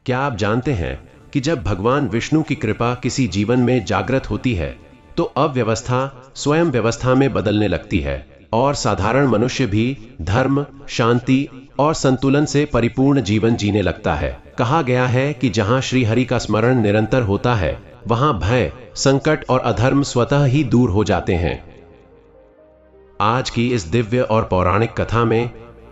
क्या आप जानते हैं कि जब भगवान विष्णु की कृपा किसी जीवन में जागृत होती है तो अव्यवस्था स्वयं व्यवस्था में बदलने लगती है और साधारण मनुष्य भी धर्म, शांति और संतुलन से परिपूर्ण जीवन जीने लगता है। कहा गया है कि जहां श्री हरि का स्मरण निरंतर होता है वहां भय, संकट और अधर्म स्वतः ही दूर हो जाते हैं। आज की इस दिव्य और पौराणिक कथा में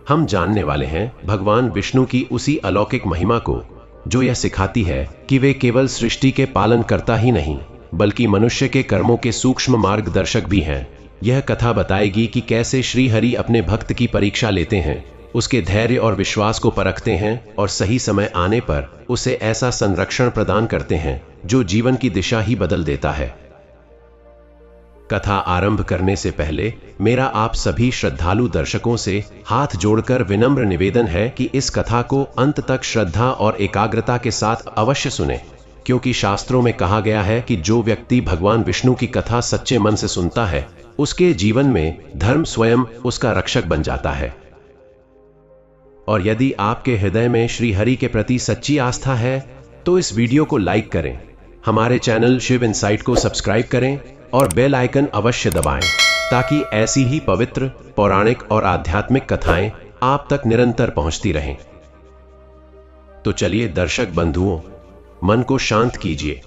हम जानने वाले हैं भगवान विष्णु की उसी अलौकिक महिमा को जो यह सिखाती है कि वे केवल सृष्टि के पालन करता ही नहीं बल्कि मनुष्य के कर्मों के सूक्ष्म मार्गदर्शक भी हैं। यह कथा बताएगी कि कैसे श्री हरि अपने भक्त की परीक्षा लेते हैं, उसके धैर्य और विश्वास को परखते हैं और सही समय आने पर उसे ऐसा संरक्षण प्रदान करते हैं जो जीवन की दिशा ही बदल देता है। कथा आरंभ करने से पहले मेरा आप सभी श्रद्धालु दर्शकों से हाथ जोड़कर विनम्र निवेदन है कि इस कथा को अंत तक श्रद्धा और एकाग्रता के साथ अवश्य सुने, क्योंकि शास्त्रों में कहा गया है कि जो व्यक्ति भगवान विष्णु की कथा सच्चे मन से सुनता है उसके जीवन में धर्म स्वयं उसका रक्षक बन जाता है। और यदि आपके हृदय में श्री हरि के प्रति सच्ची आस्था है तो इस वीडियो को लाइक करें, हमारे चैनल शिव इनसाइट को सब्सक्राइब करें और बेल आइकन अवश्य दबाएं ताकि ऐसी ही पवित्र, पौराणिक और आध्यात्मिक कथाएं आप तक निरंतर पहुंचती रहें। तो चलिए दर्शक बंधुओं, मन को शांत कीजिए,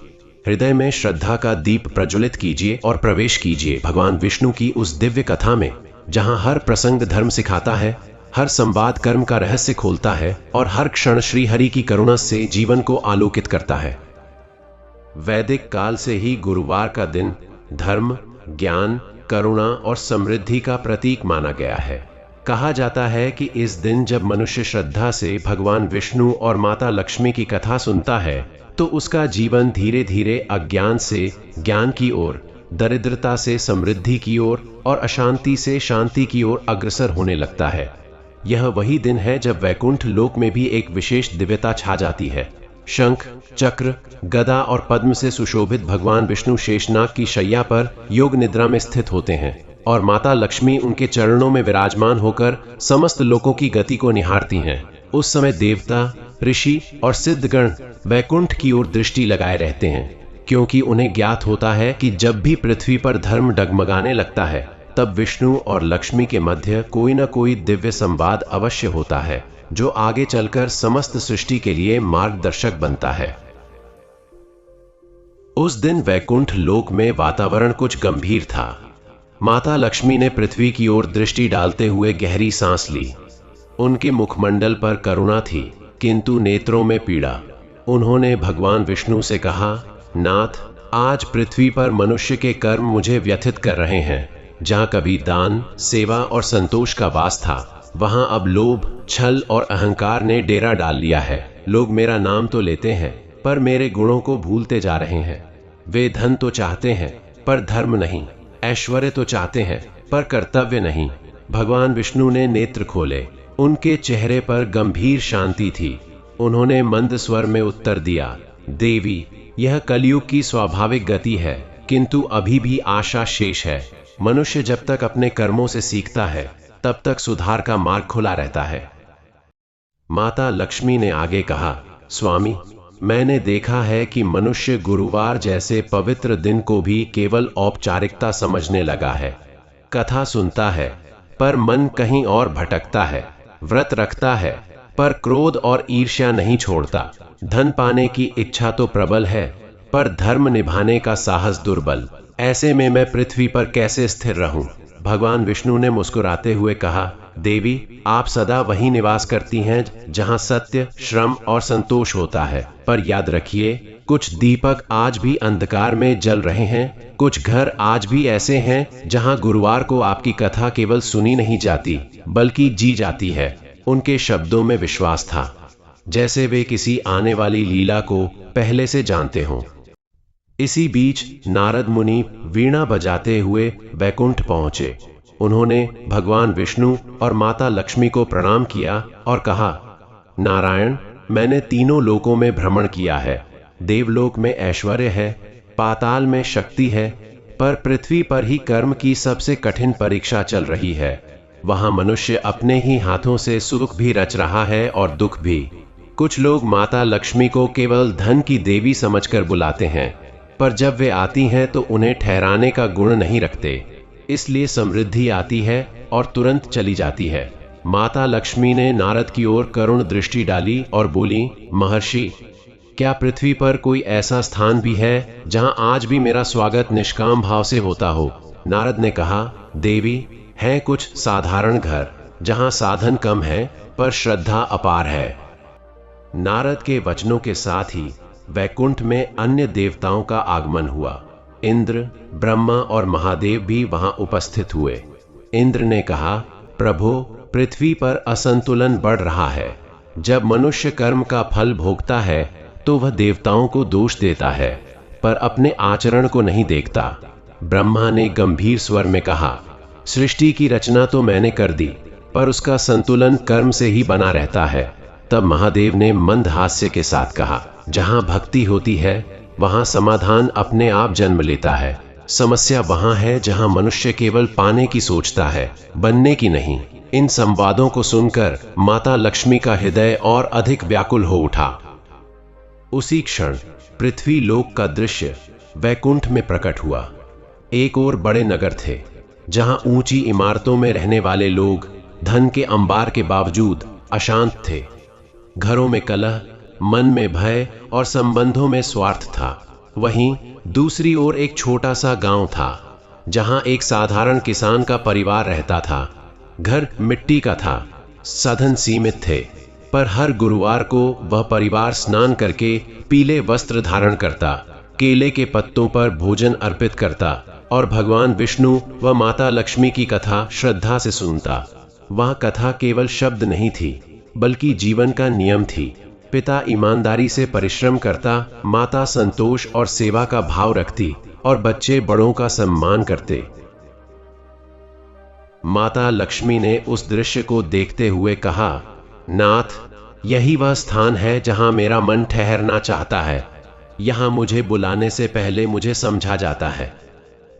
हृदय में श्रद्धा का दीप प्रज्वलित कीजिए और प्रवेश कीजिए भगवान विष्णु की उस दिव्य कथा में जहां हर प्रसंग धर्म सिखाता है, हर संवाद कर्म का रहस्य खोलता है और हर क्षण श्री हरि की करुणा से जीवन को आलोकित करता है। वैदिक काल से ही गुरुवार का दिन धर्म, ज्ञान, करुणा और समृद्धि का प्रतीक माना गया है। कहा जाता है कि इस दिन जब मनुष्य श्रद्धा से भगवान विष्णु और माता लक्ष्मी की कथा सुनता है तो उसका जीवन धीरे धीरे अज्ञान से ज्ञान की ओर, दरिद्रता से समृद्धि की ओर और अशांति से शांति की ओर अग्रसर होने लगता है। यह वही दिन है जब वैकुंठ लोक में भी एक विशेष दिव्यता छा जाती है। शंख, चक्र, गदा और पद्म से सुशोभित भगवान विष्णु शेषनाग की शैया पर योग निद्रा में स्थित होते हैं और माता लक्ष्मी उनके चरणों में विराजमान होकर समस्त लोकों की गति को निहारती हैं। उस समय देवता, ऋषि और सिद्धगण वैकुंठ की ओर दृष्टि लगाए रहते हैं, क्योंकि उन्हें ज्ञात होता है कि जब भी पृथ्वी पर धर्म डगमगाने लगता है तब विष्णु और लक्ष्मी के मध्य कोई न कोई दिव्य संवाद अवश्य होता है जो आगे चलकर समस्त सृष्टि के लिए मार्गदर्शक बनता है। उस दिन वैकुंठ लोक में वातावरण कुछ गंभीर था। माता लक्ष्मी ने पृथ्वी की ओर दृष्टि डालते हुए गहरी सांस ली। उनके मुखमंडल पर करुणा थी किंतु नेत्रों में पीड़ा। उन्होंने भगवान विष्णु से कहा, नाथ, आज पृथ्वी पर मनुष्य के कर्म मुझे व्यथित कर रहे हैं। जहाँ कभी दान, सेवा और संतोष का वास था वहां अब लोभ, छल और अहंकार ने डेरा डाल लिया है। लोग मेरा नाम तो लेते हैं पर मेरे गुणों को भूलते जा रहे हैं। वे धन तो चाहते हैं पर धर्म नहीं, ऐश्वर्य तो चाहते हैं पर कर्तव्य नहीं। भगवान विष्णु ने नेत्र खोले, उनके चेहरे पर गंभीर शांति थी। उन्होंने मंद स्वर में उत्तर दिया, देवी, यह कलयुग की स्वाभाविक गति है किंतु अभी भी आशा शेष है। मनुष्य जब तक अपने कर्मों से सीखता है तब तक सुधार का मार्ग खुला रहता है। माता लक्ष्मी ने आगे कहा, स्वामी, मैंने देखा है कि मनुष्य गुरुवार जैसे पवित्र दिन को भी केवल औपचारिकता समझने लगा है। कथा सुनता है पर मन कहीं और भटकता है, व्रत रखता है पर क्रोध और ईर्ष्या नहीं छोड़ता। धन पाने की इच्छा तो प्रबल है पर धर्म निभाने का साहस दुर्बल। ऐसे में मैं पृथ्वी पर कैसे स्थिर रहूं? भगवान विष्णु ने मुस्कुराते हुए कहा, देवी, आप सदा वहीं निवास करती हैं जहां सत्य, श्रम और संतोष होता है। पर याद रखिए, कुछ दीपक आज भी अंधकार में जल रहे हैं। कुछ घर आज भी ऐसे हैं जहां गुरुवार को आपकी कथा केवल सुनी नहीं जाती बल्कि जी जाती है। उनके शब्दों में विश्वास था, जैसे वे किसी आने वाली लीला को पहले से जानते हों। इसी बीच नारद मुनि वीणा बजाते हुए वैकुंठ पहुंचे। उन्होंने भगवान विष्णु और माता लक्ष्मी को प्रणाम किया और कहा, नारायण, मैंने तीनों लोकों में भ्रमण किया है। देवलोक में ऐश्वर्य है, पाताल में शक्ति है, पर पृथ्वी पर ही कर्म की सबसे कठिन परीक्षा चल रही है। वहां मनुष्य अपने ही हाथों से सुख भी रच रहा है और दुख भी। कुछ लोग माता लक्ष्मी को केवल धन की देवी समझकर बुलाते हैं, पर जब वे आती हैं तो उन्हें ठहराने का गुण नहीं रखते। इसलिए समृद्धि आती है और तुरंत चली जाती है। माता लक्ष्मी ने नारद की ओर करुण दृष्टि डाली और बोली, महर्षि, क्या पृथ्वी पर कोई ऐसा स्थान भी है जहां आज भी मेरा स्वागत निष्काम भाव से होता हो? नारद ने कहा, देवी, हैं कुछ साधारण घर जहां साधन कम है पर श्रद्धा अपार है। नारद के वचनों के साथ ही वैकुंठ में अन्य देवताओं का आगमन हुआ। इंद्र, ब्रह्मा और महादेव भी वहां उपस्थित हुए। इंद्र ने कहा, प्रभु, पृथ्वी पर असंतुलन बढ़ रहा है। जब मनुष्य कर्म का फल भोगता है तो वह देवताओं को दोष देता है, पर अपने आचरण को नहीं देखता। ब्रह्मा ने गंभीर स्वर में कहा, सृष्टि की रचना तो मैंने कर दी, पर उसका संतुलन कर्म से ही बना रहता है। तब महादेव ने मंद हास्य के साथ कहा, जहां भक्ति होती है वहां समाधान अपने आप जन्म लेता है। समस्या वहां है जहां मनुष्य केवल पाने की सोचता है, बनने की नहीं। इन संवादों को सुनकर माता लक्ष्मी का हृदय और अधिक व्याकुल हो उठा। उसी क्षण पृथ्वी लोक का दृश्य वैकुंठ में प्रकट हुआ। एक ओर बड़े नगर थे जहां ऊंची इमारतों में रहने वाले लोग धन के अंबार के बावजूद अशांत थे। घरों में कलह, मन में भय और संबंधों में स्वार्थ था। वहीं दूसरी ओर एक छोटा सा गांव था जहां एक साधारण किसान का परिवार रहता था। घर मिट्टी का था, साधन सीमित थे, पर हर गुरुवार को वह परिवार स्नान करके पीले वस्त्र धारण करता, केले के पत्तों पर भोजन अर्पित करता और भगवान विष्णु व माता लक्ष्मी की कथा श्रद्धा से सुनता। वह कथा केवल शब्द नहीं थी, बल्कि जीवन का नियम थी। पिता ईमानदारी से परिश्रम करता, माता संतोष और सेवा का भाव रखती और बच्चे बड़ों का सम्मान करते। माता लक्ष्मी ने उस दृश्य को देखते हुए कहा, नाथ, यही वह स्थान है जहां मेरा मन ठहरना चाहता है। यहां मुझे बुलाने से पहले मुझे समझा जाता है।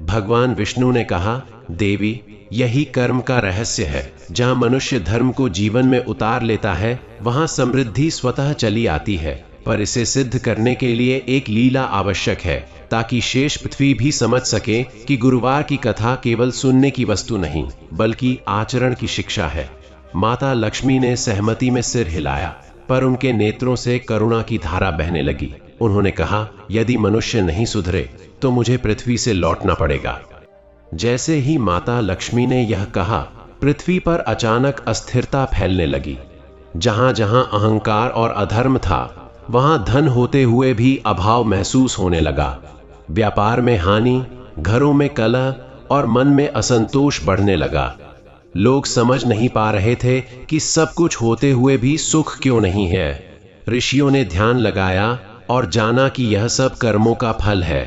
भगवान विष्णु ने कहा, देवी, यही कर्म का रहस्य है। जहां मनुष्य धर्म को जीवन में उतार लेता है वहां समृद्धि स्वतः चली आती है, पर इसे सिद्ध करने के लिए एक लीला आवश्यक है, ताकि शेष पृथ्वी भी समझ सके कि गुरुवार की कथा केवल सुनने की वस्तु नहीं, बल्कि आचरण की शिक्षा है। माता लक्ष्मी ने सहमति में सिर हिलाया, पर उनके नेत्रों से करुणा की धारा बहने लगी। उन्होंने कहा, यदि मनुष्य नहीं सुधरे तो मुझे पृथ्वी से लौटना पड़ेगा। जैसे ही माता लक्ष्मी ने यह कहा, पृथ्वी पर अचानक अस्थिरता फैलने लगी। जहां जहां अहंकार और अधर्म था, वहां धन होते हुए भी अभाव महसूस होने लगा। व्यापार में हानि, घरों में कलह और मन में असंतोष बढ़ने लगा। लोग समझ नहीं पा रहे थे कि सब कुछ होते हुए भी सुख क्यों नहीं है। ऋषियों ने ध्यान लगाया और जाना कि यह सब कर्मों का फल है।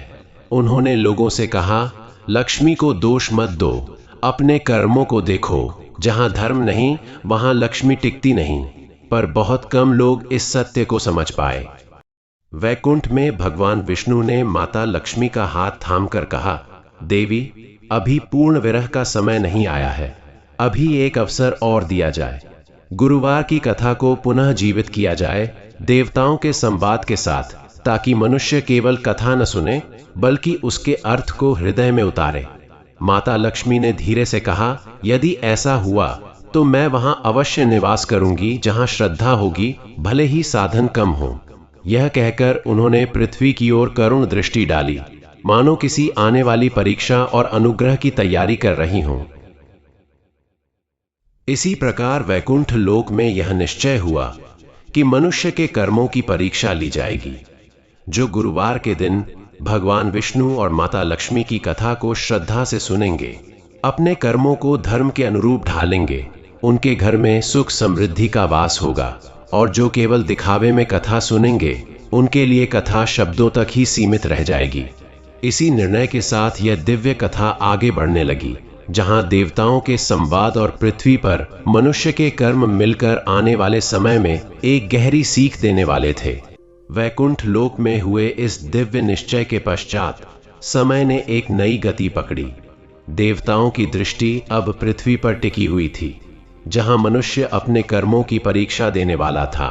उन्होंने लोगों से कहा, लक्ष्मी को दोष मत दो, अपने कर्मों को देखो। जहां धर्म नहीं वहां लक्ष्मी टिकती नहीं। पर बहुत कम लोग इस सत्य को समझ पाए। वैकुंठ में भगवान विष्णु ने माता लक्ष्मी का हाथ थामकर कहा, देवी, अभी पूर्ण विरह का समय नहीं आया है। अभी एक अवसर और दिया जाए। गुरुवार की कथा को पुनः जीवित किया जाए, देवताओं के संवाद के साथ, ताकि मनुष्य केवल कथा न सुने बल्कि उसके अर्थ को हृदय में उतारे। माता लक्ष्मी ने धीरे से कहा, यदि ऐसा हुआ तो मैं वहां अवश्य निवास करूंगी जहां श्रद्धा होगी, भले ही साधन कम हो। यह कहकर उन्होंने पृथ्वी की ओर करुण दृष्टि डाली, मानो किसी आने वाली परीक्षा और अनुग्रह की तैयारी कर रही हों। इसी प्रकार वैकुंठ लोक में यह निश्चय हुआ कि मनुष्य के कर्मों की परीक्षा ली जाएगी। जो गुरुवार के दिन भगवान विष्णु और माता लक्ष्मी की कथा को श्रद्धा से सुनेंगे, अपने कर्मों को धर्म के अनुरूप ढालेंगे, उनके घर में सुख समृद्धि का वास होगा। और जो केवल दिखावे में कथा सुनेंगे, उनके लिए कथा शब्दों तक ही सीमित रह जाएगी। इसी निर्णय के साथ यह दिव्य कथा आगे बढ़ने लगी, जहां देवताओं के संवाद और पृथ्वी पर मनुष्य के कर्म मिलकर आने वाले समय में एक गहरी सीख देने वाले थे। वैकुंठ लोक में हुए इस दिव्य निश्चय के पश्चात समय ने एक नई गति पकड़ी। देवताओं की दृष्टि अब पृथ्वी पर टिकी हुई थी, जहां मनुष्य अपने कर्मों की परीक्षा देने वाला था।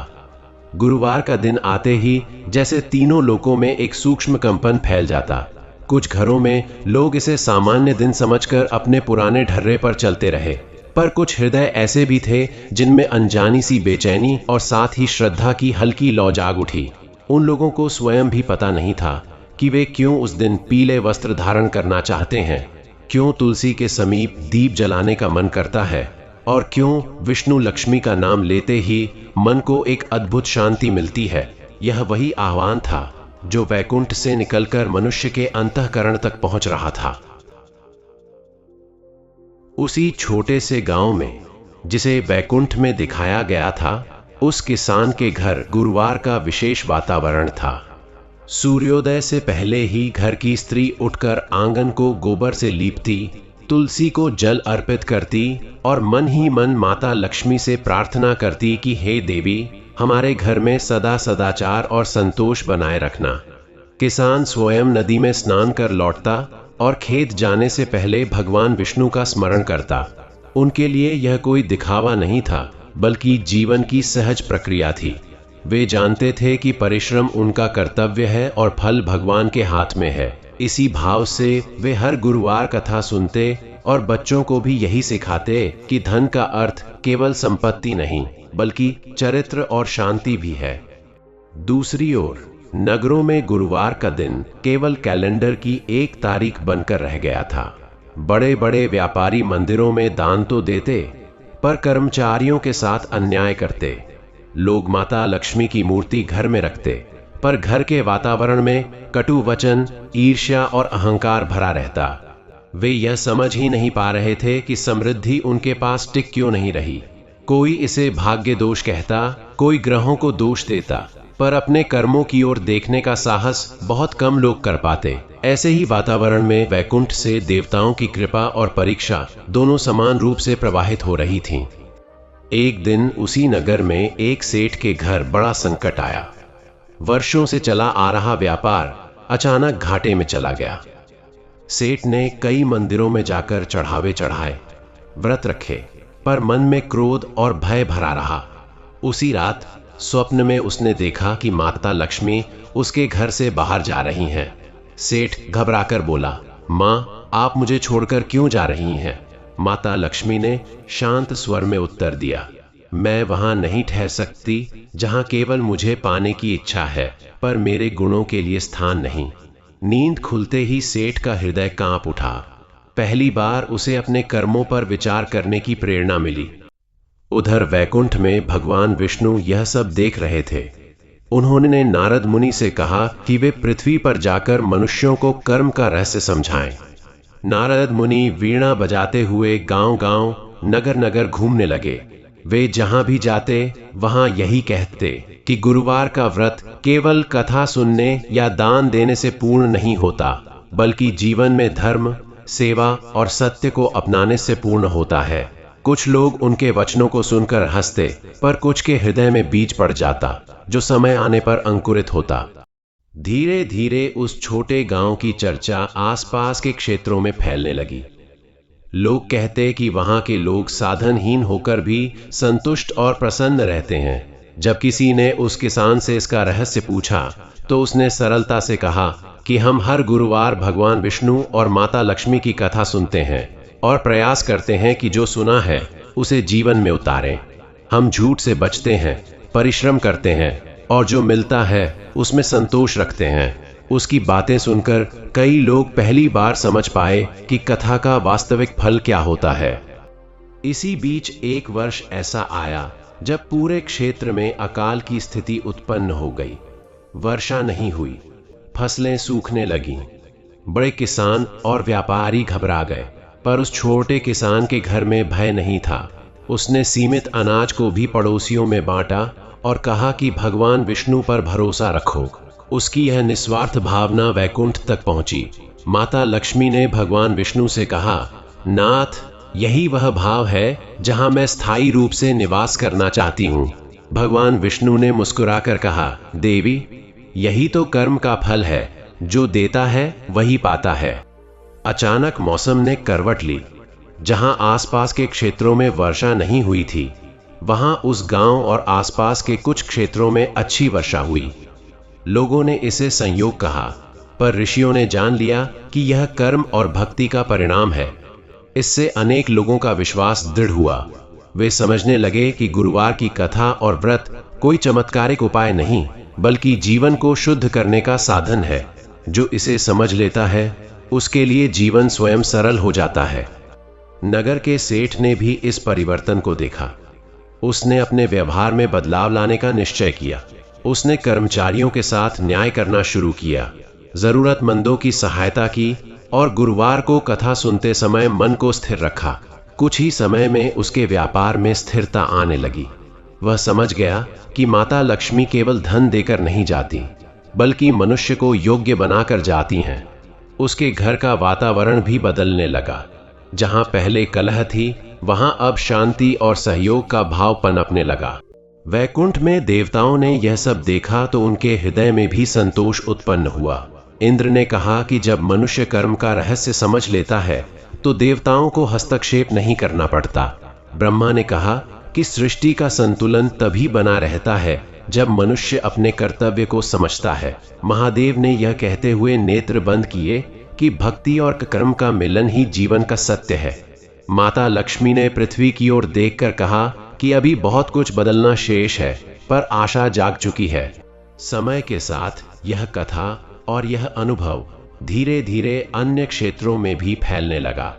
गुरुवार का दिन आते ही जैसे तीनों लोकों में एक सूक्ष्म कंपन फैल जाता। कुछ घरों में लोग इसे सामान्य दिन समझकर अपने पुराने ढर्रे पर चलते रहे, पर कुछ हृदय ऐसे भी थे जिनमें अनजानी सी बेचैनी और साथ ही श्रद्धा की हल्की लौ जाग उठी। उन लोगों को स्वयं भी पता नहीं था कि वे क्यों उस दिन पीले वस्त्र धारण करना चाहते हैं, क्यों तुलसी के समीप दीप जलाने का मन करता है, और क्यों विष्णु लक्ष्मी का नाम लेते ही मन को एक अद्भुत शांति मिलती है। यह वही आह्वान था जो वैकुंठ से निकलकर मनुष्य के अंतःकरण तक पहुंच रहा था। उसी छोटे से गांव में जिसे वैकुंठ में दिखाया गया था, उस किसान के घर गुरुवार का विशेष वातावरण था। सूर्योदय से पहले ही घर की स्त्री उठकर आंगन को गोबर से लीपती, तुलसी को जल अर्पित करती और मन ही मन माता लक्ष्मी से प्रार्थना करती कि हे देवी, हमारे घर में सदा सदाचार और संतोष बनाए रखना। किसान स्वयं नदी में स्नान कर लौटता और खेत जाने से पहले भगवान विष्णु का स्मरण करता। उनके लिए यह कोई दिखावा नहीं था, बल्कि जीवन की सहज प्रक्रिया थी। वे जानते थे कि परिश्रम उनका कर्तव्य है और फल भगवान के हाथ में है। इसी भाव से वे हर गुरुवार कथा सुनते और बच्चों को भी यही सिखाते कि धन का अर्थ केवल संपत्ति नहीं, बल्कि चरित्र और शांति भी है। दूसरी ओर नगरों में गुरुवार का दिन केवल कैलेंडर की एक तारीख बनकर रह गया था। बड़े बड़े व्यापारी मंदिरों में दान तो देते, पर कर्मचारियों के साथ अन्याय करते। लोग माता लक्ष्मी की मूर्ति घर में रखते, पर घर के वातावरण में कटु वचन, ईर्ष्या और अहंकार भरा रहता। वे यह समझ ही नहीं पा रहे थे कि समृद्धि उनके पास टिक क्यों नहीं रही। कोई इसे भाग्य दोष कहता, कोई ग्रहों को दोष देता, पर अपने कर्मों की ओर देखने का साहस बहुत कम लोग कर पाते। ऐसे ही वातावरण में वैकुंठ से देवताओं की कृपा और परीक्षा दोनों समान रूप से प्रवाहित हो रही थीं। एक दिन उसी नगर में एक सेठ के घर बड़ा संकट आया। वर्षों से चला आ रहा व्यापार अचानक घाटे में चला गया। सेठ ने कई मंदिरों में जाकर चढ़ावे चढ़ाए, व्रत रखे, पर मन में क्रोध और भय भरा रहा। उसी रात स्वप्न में उसने देखा कि माता लक्ष्मी उसके घर से बाहर जा रही हैं। सेठ घबराकर बोला, माँ, आप मुझे छोड़कर क्यों जा रही हैं? माता लक्ष्मी ने शांत स्वर में उत्तर दिया, मैं वहां नहीं ठहर सकती जहां केवल मुझे पाने की इच्छा है, पर मेरे गुणों के लिए स्थान नहीं। नींद खुलते ही सेठ का हृदय कांप उठा। पहली बार उसे अपने कर्मों पर विचार करने की प्रेरणा मिली। उधर वैकुंठ में भगवान विष्णु यह सब देख रहे थे। उन्होंने नारद मुनि से कहा कि वे पृथ्वी पर जाकर मनुष्यों को कर्म का रहस्य समझाएं। नारद मुनि वीणा बजाते हुए गांव-गांव, नगर-नगर घूमने लगे। वे जहां भी जाते वहां यही कहते कि गुरुवार का व्रत केवल कथा सुनने या दान देने से पूर्ण नहीं होता, बल्कि जीवन में धर्म, सेवा और सत्य को अपनाने से पूर्ण होता है। कुछ लोग उनके वचनों को सुनकर हंसते, पर कुछ के हृदय में बीज पड़ जाता, जो समय आने पर अंकुरित होता। धीरे धीरे उस छोटे गांव की चर्चा आसपास के क्षेत्रों में फैलने लगी। लोग कहते कि वहां के लोग साधनहीन होकर भी संतुष्ट और प्रसन्न रहते हैं। जब किसी ने उस किसान से इसका रहस्य पूछा, तो उसने सरलता से कहा कि हम हर गुरुवार भगवान विष्णु और माता लक्ष्मी की कथा सुनते हैं और प्रयास करते हैं कि जो सुना है उसे जीवन में उतारें। हम झूठ से बचते हैं, परिश्रम करते हैं और जो मिलता है उसमें संतोष रखते हैं। उसकी बातें सुनकर कई लोग पहली बार समझ पाए कि कथा का वास्तविक फल क्या होता है। इसी बीच एक वर्ष ऐसा आया जब पूरे क्षेत्र में अकाल की स्थिति उत्पन्न हो गई। वर्षा नहीं हुई, फसलें सूखने लगीं। बड़े किसान और व्यापारी घबरा गए, पर उस छोटे किसान के घर में भय नहीं था। उसने सीमित अनाज को भी पड़ोसियों में बांटा और कहा कि भगवान विष्णु पर भरोसा रखो। उसकी यह निस्वार्थ भावना वैकुंठ तक पहुंची। माता लक्ष्मी ने भगवान विष्णु से कहा, नाथ, यही वह भाव है जहां मैं स्थायी रूप से निवास करना चाहती हूं। भगवान विष्णु ने मुस्कुराकर कहा, देवी, यही तो कर्म का फल है, जो देता है वही पाता है। अचानक मौसम ने करवट ली। जहां आसपास के क्षेत्रों में वर्षा नहीं हुई थी, वहां उस गांव और आसपास के कुछ क्षेत्रों में अच्छी वर्षा हुई। लोगों ने इसे संयोग कहा, पर ऋषियों ने जान लिया कि यह कर्म और भक्ति का परिणाम है। इससे अनेक लोगों का विश्वास दृढ़ हुआ। वे समझने लगे कि गुरुवार की कथा और व्रत कोई चमत्कारिक उपाय नहीं, बल्कि जीवन को शुद्ध करने का साधन है। जो इसे समझ लेता है, उसके लिए जीवन स्वयं सरल हो जाता है। नगर के सेठ ने भी इस परिवर्तन को देखा। उसने अपने व्यवहार में बदलाव लाने का निश्चय किया। उसने कर्मचारियों के साथ न्याय करना शुरू किया, जरूरतमंदों की सहायता की और गुरुवार को कथा सुनते समय मन को स्थिर रखा। कुछ ही समय में उसके व्यापार में स्थिरता आने लगी। वह समझ गया कि माता लक्ष्मी केवल धन देकर नहीं जाती, बल्कि मनुष्य को योग्य बनाकर जाती हैं। उसके घर का वातावरण भी बदलने लगा। जहां पहले कलह थी, वहां अब शांति और सहयोग का भाव पनपने लगा। वैकुंठ में देवताओं ने यह सब देखा तो उनके हृदय में भी संतोष उत्पन्न हुआ। इंद्र ने कहा कि जब मनुष्य कर्म का रहस्य समझ लेता है तो देवताओं को हस्तक्षेप नहीं करना पड़ता। ब्रह्मा ने कहा कि सृष्टि का संतुलन तभी बना रहता है जब मनुष्य अपने कर्तव्य को समझता है। महादेव ने यह कहते हुए नेत्र बंद किए कि भक्ति और कर्म का मिलन ही जीवन का सत्य है। माता लक्ष्मी ने पृथ्वी की ओर देखकर कहा कि अभी बहुत कुछ बदलना शेष है, पर आशा जाग चुकी है। समय के साथ यह कथा और यह अनुभव धीरे धीरे अन्य क्षेत्रों में भी फैलने लगा।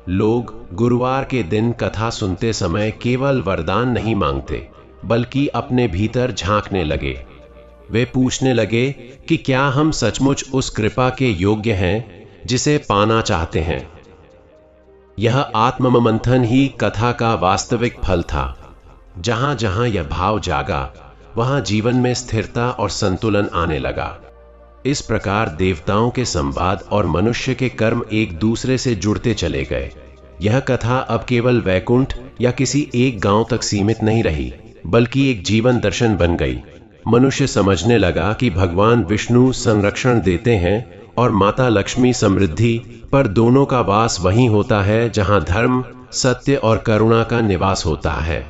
लोग गुरुवार के दिन कथा सुनते समय केवल वरदान नहीं मांगते, बल्कि अपने भीतर झांकने लगे। वे पूछने लगे कि क्या हम सचमुच उस कृपा के योग्य हैं जिसे पाना चाहते हैं। यह आत्ममंथन ही कथा का वास्तविक फल था। जहां जहां यह भाव जागा, वहां जीवन में स्थिरता और संतुलन आने लगा। इस प्रकार देवताओं के संवाद और मनुष्य के कर्म एक दूसरे से जुड़ते चले गए। यह कथा अब केवल वैकुंठ या किसी एक गांव तक सीमित नहीं रही, बल्कि एक जीवन दर्शन बन गई। मनुष्य समझने लगा कि भगवान विष्णु संरक्षण देते हैं और माता लक्ष्मी समृद्धि, पर दोनों का वास वहीं होता है जहां धर्म, सत्य और करुणा का निवास होता है।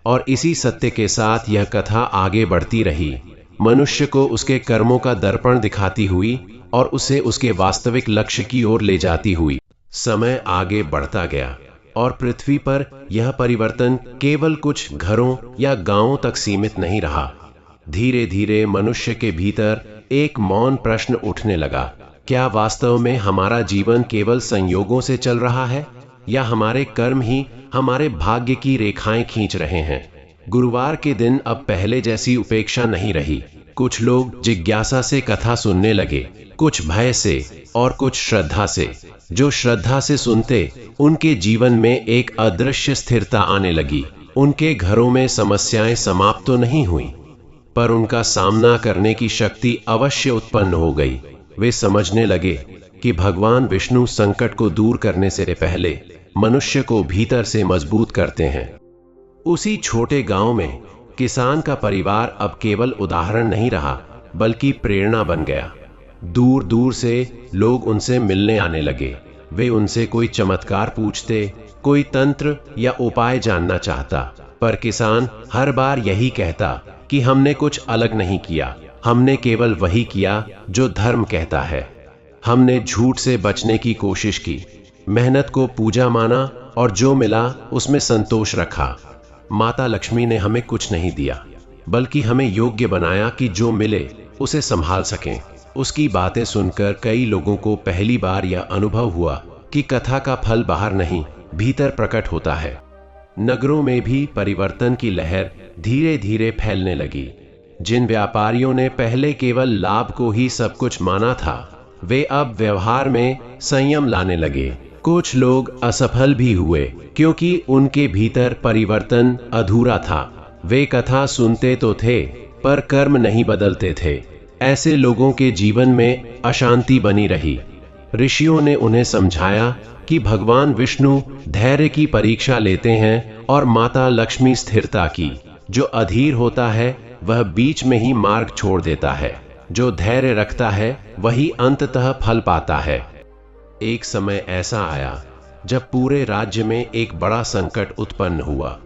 और इसी सत्य के साथ यह कथा आगे बढ़ती रही, मनुष्य को उसके कर्मों का दर्पण दिखाती हुई और उसे उसके वास्तविक लक्ष्य की ओर ले जाती हुई। समय आगे बढ़ता गया और पृथ्वी पर यह परिवर्तन केवल कुछ घरों या गांवों तक सीमित नहीं रहा। धीरे धीरे मनुष्य के भीतर एक मौन प्रश्न उठने लगा, क्या वास्तव में हमारा जीवन केवल संयोगों से चल रहा है, या हमारे कर्म ही हमारे भाग्य की रेखाएं खींच रहे हैं। गुरुवार के दिन अब पहले जैसी उपेक्षा नहीं रही। कुछ लोग जिज्ञासा से कथा सुनने लगे, कुछ भय से और कुछ श्रद्धा से। जो श्रद्धा से सुनते, उनके जीवन में एक अदृश्य स्थिरता आने लगी। उनके घरों में समस्याएं समाप्त तो नहीं हुई, पर उनका सामना करने की शक्ति अवश्य उत्पन्न हो गई। वे समझने लगे कि भगवान विष्णु संकट को दूर करने से पहले मनुष्य को भीतर से मजबूत करते हैं। उसी छोटे गांव में किसान का परिवार अब केवल उदाहरण नहीं रहा, बल्कि प्रेरणा बन गया। दूर दूर से लोग उनसे मिलने आने लगे। वे उनसे कोई चमत्कार पूछते, कोई तंत्र या उपाय जानना चाहता, पर किसान हर बार यही कहता कि हमने कुछ अलग नहीं किया, हमने केवल वही किया जो धर्म कहता है। हमने झूठ से बचने की कोशिश की, मेहनत को पूजा माना और जो मिला उसमें संतोष रखा। माता लक्ष्मी ने हमें कुछ नहीं दिया, बल्कि हमें योग्य बनाया कि जो मिले उसे संभाल सकें। उसकी बातें सुनकर कई लोगों को पहली बार यह अनुभव हुआ कि कथा का फल बाहर नहीं, भीतर प्रकट होता है। नगरों में भी परिवर्तन की लहर धीरे धीरे फैलने लगी। जिन व्यापारियों ने पहले केवल लाभ को ही सब कुछ माना था, वे अब व्यवहार में संयम लाने लगे। कुछ लोग असफल भी हुए, क्योंकि उनके भीतर परिवर्तन अधूरा था। वे कथा सुनते तो थे, पर कर्म नहीं बदलते थे। ऐसे लोगों के जीवन में अशांति बनी रही। ऋषियों ने उन्हें समझाया कि भगवान विष्णु धैर्य की परीक्षा लेते हैं और माता लक्ष्मी स्थिरता की। जो अधीर होता है वह बीच में ही मार्ग छोड़ देता है, जो धैर्य रखता है वही अंततः फल पाता है। एक समय ऐसा आया जब पूरे राज्य में एक बड़ा संकट उत्पन्न हुआ।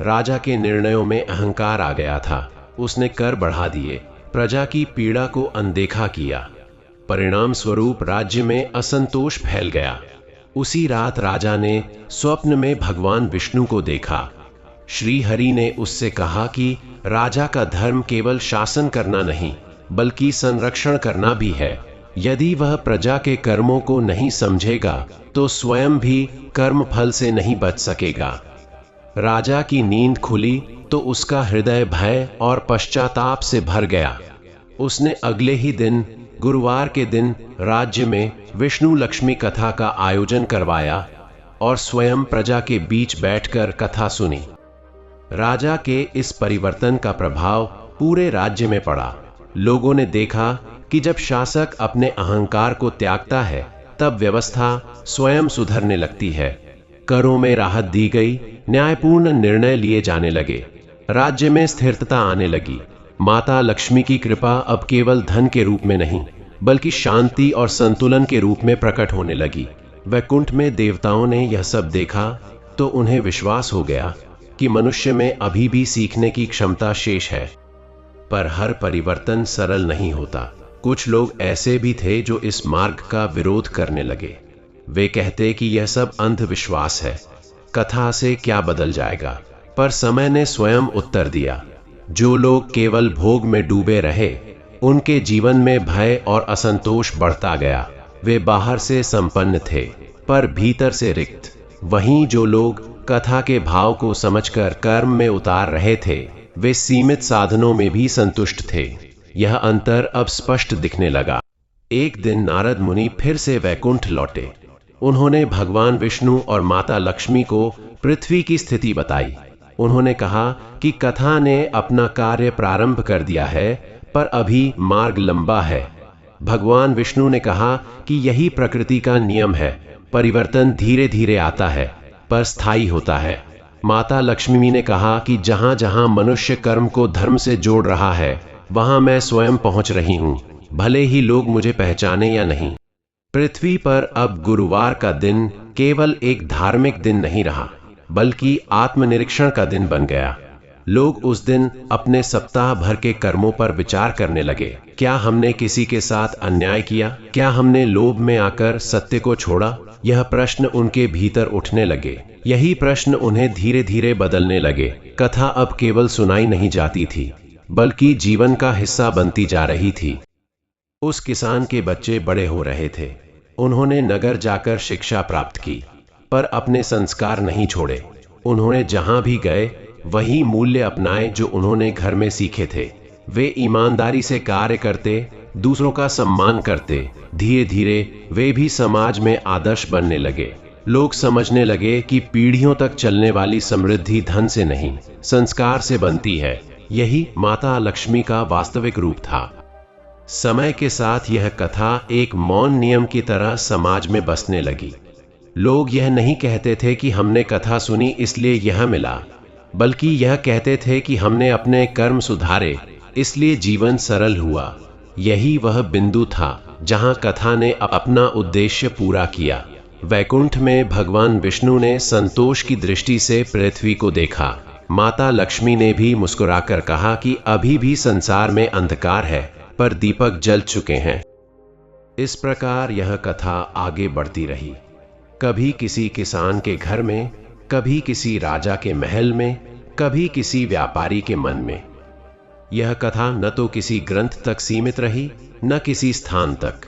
राजा के निर्णयों में अहंकार आ गया था। उसने कर बढ़ा दिए, प्रजा की पीड़ा को अनदेखा किया। परिणाम स्वरूप राज्य में असंतोष फैल गया। उसी रात राजा ने स्वप्न में भगवान विष्णु को देखा। श्री हरि ने उससे कहा कि राजा का धर्म केवल शासन करना नहीं, बल्कि संरक्षण करना भी है। यदि वह प्रजा के कर्मों को नहीं समझेगा तो स्वयं भी कर्म फल से नहीं बच सकेगा। राजा की नींद खुली तो उसका हृदय भय और पश्चाताप से भर गया। उसने अगले ही दिन, गुरुवार के दिन, राज्य में विष्णु लक्ष्मी कथा का आयोजन करवाया और स्वयं प्रजा के बीच बैठकर कथा सुनी। राजा के इस परिवर्तन का प्रभाव पूरे राज्य में पड़ा। लोगों ने देखा कि जब शासक अपने अहंकार को त्यागता है, तब व्यवस्था स्वयं सुधरने लगती है। करों में राहत दी गई, न्यायपूर्ण निर्णय लिए जाने लगे, राज्य में स्थिरता आने लगी। माता लक्ष्मी की कृपा अब केवल धन के रूप में नहीं, बल्कि शांति और संतुलन के रूप में प्रकट होने लगी। वैकुंठ में देवताओं ने यह सब देखा तो उन्हें विश्वास हो गया कि मनुष्य में अभी भी सीखने की क्षमता शेष है। पर हर परिवर्तन सरल नहीं होता। कुछ लोग ऐसे भी थे जो इस मार्ग का विरोध करने लगे। वे कहते कि यह सब अंधविश्वास है, कथा से क्या बदल जाएगा। पर समय ने स्वयं उत्तर दिया। जो लोग केवल भोग में डूबे रहे, उनके जीवन में भय और असंतोष बढ़ता गया। वे बाहर से संपन्न थे, पर भीतर से रिक्त। वहीं जो लोग कथा के भाव को समझकर कर्म में उतार रहे थे, वे सीमित साधनों में भी संतुष्ट थे। यह अंतर अब स्पष्ट दिखने लगा। एक दिन नारद मुनि फिर से वैकुंठ लौटे। उन्होंने भगवान विष्णु और माता लक्ष्मी को पृथ्वी की स्थिति बताई। उन्होंने कहा कि कथा ने अपना कार्य प्रारंभ कर दिया है, पर अभी मार्ग लंबा है। भगवान विष्णु ने कहा कि यही प्रकृति का नियम है, परिवर्तन धीरे धीरे आता है, पर स्थायी होता है। माता लक्ष्मी ने कहा कि जहां जहां मनुष्य कर्म को धर्म से जोड़ रहा है, वहां मैं स्वयं पहुंच रही हूं, भले ही लोग मुझे पहचाने या नहीं। पृथ्वी पर अब गुरुवार का दिन केवल एक धार्मिक दिन नहीं रहा, बल्कि आत्मनिरीक्षण का दिन बन गया। लोग उस दिन अपने सप्ताह भर के कर्मों पर विचार करने लगे। क्या हमने किसी के साथ अन्याय किया? क्या हमने लोभ में आकर सत्य को छोड़ा? यह प्रश्न उनके भीतर उठने लगे। यही प्रश्न उन्हें धीरे धीरे बदलने लगे। कथा अब केवल सुनाई नहीं जाती थी, बल्कि जीवन का हिस्सा बनती जा रही थी। उस किसान के बच्चे बड़े हो रहे थे। उन्होंने नगर जाकर शिक्षा प्राप्त की, पर अपने संस्कार नहीं छोड़े। उन्होंने जहां भी गए वही मूल्य अपनाए जो उन्होंने घर में सीखे थे। वे ईमानदारी से कार्य करते, दूसरों का सम्मान करते। धीरे धीरे वे भी समाज में आदर्श बनने लगे। लोग समझने लगे कि पीढ़ियों तक चलने वाली समृद्धि धन से नहीं, संस्कार से बनती है। यही माता लक्ष्मी का वास्तविक रूप था। समय के साथ यह कथा एक मौन नियम की तरह समाज में बसने लगी। लोग यह नहीं कहते थे कि हमने कथा सुनी इसलिए यह मिला, बल्कि यह कहते थे कि हमने अपने कर्म सुधारे इसलिए जीवन सरल हुआ। यही वह बिंदु था जहां कथा ने अपना उद्देश्य पूरा किया। वैकुंठ में भगवान विष्णु ने संतोष की दृष्टि से पृथ्वी को देखा। माता लक्ष्मी ने भी मुस्कुराकर कहा कि अभी भी संसार में अंधकार है, पर दीपक जल चुके हैं। इस प्रकार यह कथा आगे बढ़ती रही। कभी किसी किसान के घर में, कभी किसी राजा के महल में, कभी किसी व्यापारी के मन में। यह कथा न तो किसी ग्रंथ तक सीमित रही, न किसी स्थान तक।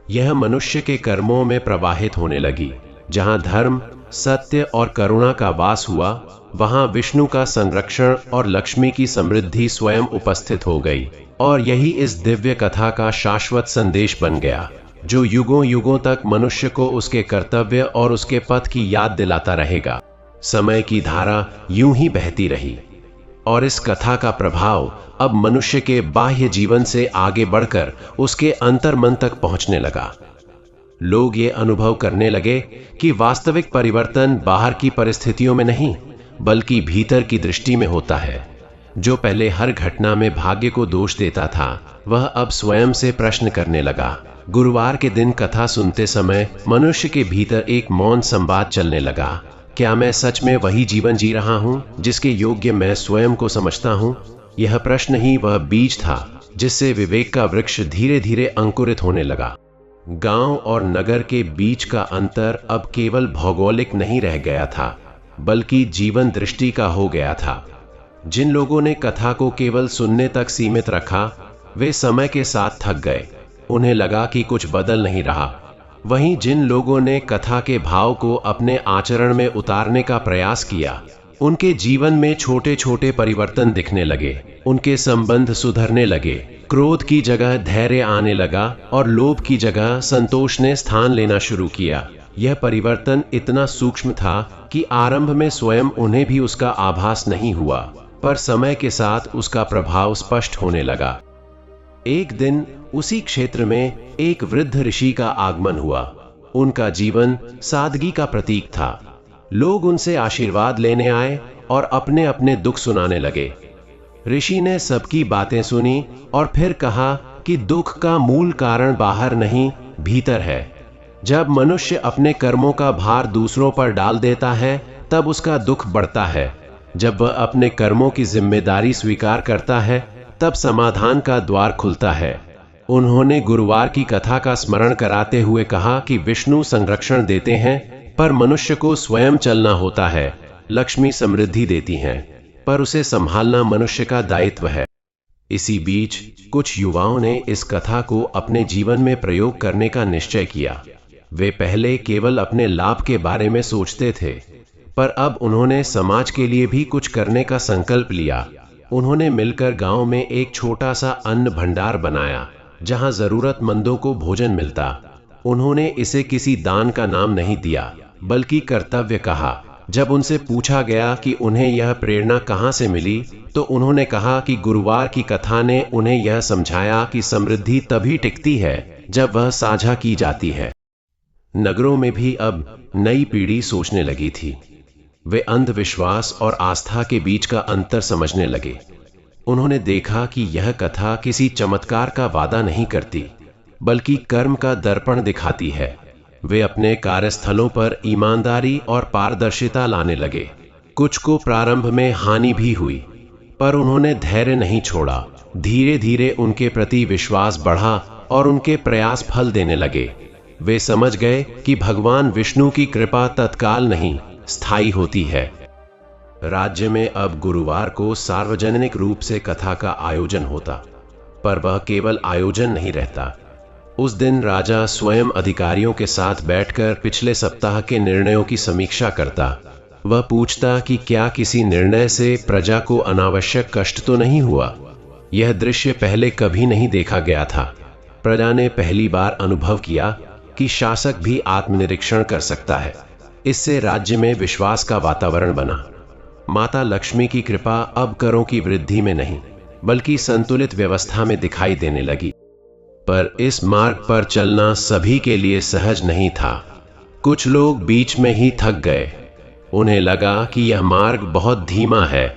यह मनुष्य के कर्मों में प्रवाहित होने लगी। जहां धर्म, सत्य और करुणा का वास हुआ, वहां विष्णु का संरक्षण और लक्ष्मी की समृद्धि स्वयं उपस्थित हो गई। और यही इस दिव्य कथा का शाश्वत संदेश बन गया, जो युगों युगों तक मनुष्य को उसके कर्तव्य और उसके पथ की याद दिलाता रहेगा। समय की धारा यूं ही बहती रही और इस कथा का प्रभाव अब मनुष्य के बाह्य जीवन से आगे बढ़कर उसके अंतर्मन तक पहुंचने लगा। लोग ये अनुभव करने लगे कि वास्तविक परिवर्तन बाहर की परिस्थितियों में नहीं, बल्कि भीतर की दृष्टि में होता है। जो पहले हर घटना में भाग्य को दोष देता था, वह अब स्वयं से प्रश्न करने लगा। गुरुवार के दिन कथा सुनते समय मनुष्य के भीतर एक मौन संवाद चलने लगा। क्या मैं सच में वही जीवन जी रहा हूँ जिसके योग्य मैं स्वयं को समझता हूँ? यह प्रश्न ही वह बीज था जिससे विवेक का वृक्ष धीरे धीरे अंकुरित होने लगा। गांव और नगर के बीच का अंतर अब केवल भौगोलिक नहीं रह गया था, बल्कि जीवन दृष्टि का हो गया था। जिन लोगों ने कथा को केवल सुनने तक सीमित रखा, वे समय के साथ थक गए। उन्हें लगा कि कुछ बदल नहीं रहा। वहीं जिन लोगों ने कथा के भाव को अपने आचरण में उतारने का प्रयास किया, उनके जीवन में छोटे छोटे परिवर्तन दिखने लगे। उनके संबंध सुधरने लगे, क्रोध की जगह धैर्य आने लगा और लोभ की जगह संतोष ने स्थान लेना शुरू किया। यह परिवर्तन इतना सूक्ष्म था कि आरंभ में स्वयं उन्हें भी उसका आभास नहीं हुआ, पर समय के साथ उसका प्रभाव स्पष्ट होने लगा। एक दिन उसी क्षेत्र में एक वृद्ध ऋषि का आगमन हुआ। उनका जीवन सादगी का प्रतीक था। लोग उनसे आशीर्वाद लेने आए और अपने अपने दुख सुनाने लगे। ऋषि ने सबकी बातें सुनी और फिर कहा कि दुख का मूल कारण बाहर नहीं, भीतर है। जब मनुष्य अपने कर्मों का भार दूसरों पर डाल देता है, तब उसका दुख बढ़ता है। जब वह अपने कर्मों की जिम्मेदारी स्वीकार करता है, तब समाधान का द्वार खुलता है। उन्होंने गुरुवार की कथा का स्मरण कराते हुए कहा कि विष्णु संरक्षण देते हैं, पर मनुष्य को स्वयं चलना होता है। लक्ष्मी समृद्धि देती हैं, पर उसे संभालना मनुष्य का दायित्व है। इसी बीच कुछ युवाओं ने इस कथा को अपने जीवन में प्रयोग करने का निश्चय किया। वे पहले केवल अपने लाभ के बारे में सोचते थे, पर अब उन्होंने समाज के लिए भी कुछ करने का संकल्प लिया। उन्होंने मिलकर गांव में एक छोटा सा अन्न भंडार बनाया, जहां जरूरतमंदों को भोजन मिलता। उन्होंने इसे किसी दान का नाम नहीं दिया, बल्कि कर्तव्य कहा। जब उनसे पूछा गया कि उन्हें यह प्रेरणा कहां से मिली, तो उन्होंने कहा कि गुरुवार की कथा ने उन्हें यह समझाया कि समृद्धि तभी टिकती है जब वह साझा की जाती है। नगरों में भी अब नई पीढ़ी सोचने लगी थी। वे अंधविश्वास और आस्था के बीच का अंतर समझने लगे। उन्होंने देखा कि यह कथा किसी चमत्कार का वादा नहीं करती, बल्कि कर्म का दर्पण दिखाती है। वे अपने कार्यस्थलों पर ईमानदारी और पारदर्शिता लाने लगे। कुछ को प्रारंभ में हानि भी हुई, पर उन्होंने धैर्य नहीं छोड़ा। धीरे धीरे उनके प्रति विश्वास बढ़ा और उनके प्रयास फल देने लगे। वे समझ गए कि भगवान विष्णु की कृपा तत्काल नहीं, स्थायी होती है। राज्य में अब गुरुवार को सार्वजनिक रूप से कथा का आयोजन होता, पर वह केवल आयोजन नहीं रहता। उस दिन राजा स्वयं अधिकारियों के साथ बैठकर पिछले सप्ताह के निर्णयों की समीक्षा करता। वह पूछता कि क्या किसी निर्णय से प्रजा को अनावश्यक कष्ट तो नहीं हुआ। यह दृश्य पहले कभी नहीं देखा गया था। प्रजा ने पहली बार अनुभव किया कि शासक भी आत्मनिरीक्षण कर सकता है। इससे राज्य में विश्वास का वातावरण बना। माता लक्ष्मी की कृपा अब करों की वृद्धि में नहीं, बल्कि संतुलित व्यवस्था में दिखाई देने लगी। पर इस मार्ग पर चलना सभी के लिए सहज नहीं था। कुछ लोग बीच में ही थक गए। उन्हें लगा कि यह मार्ग बहुत धीमा है।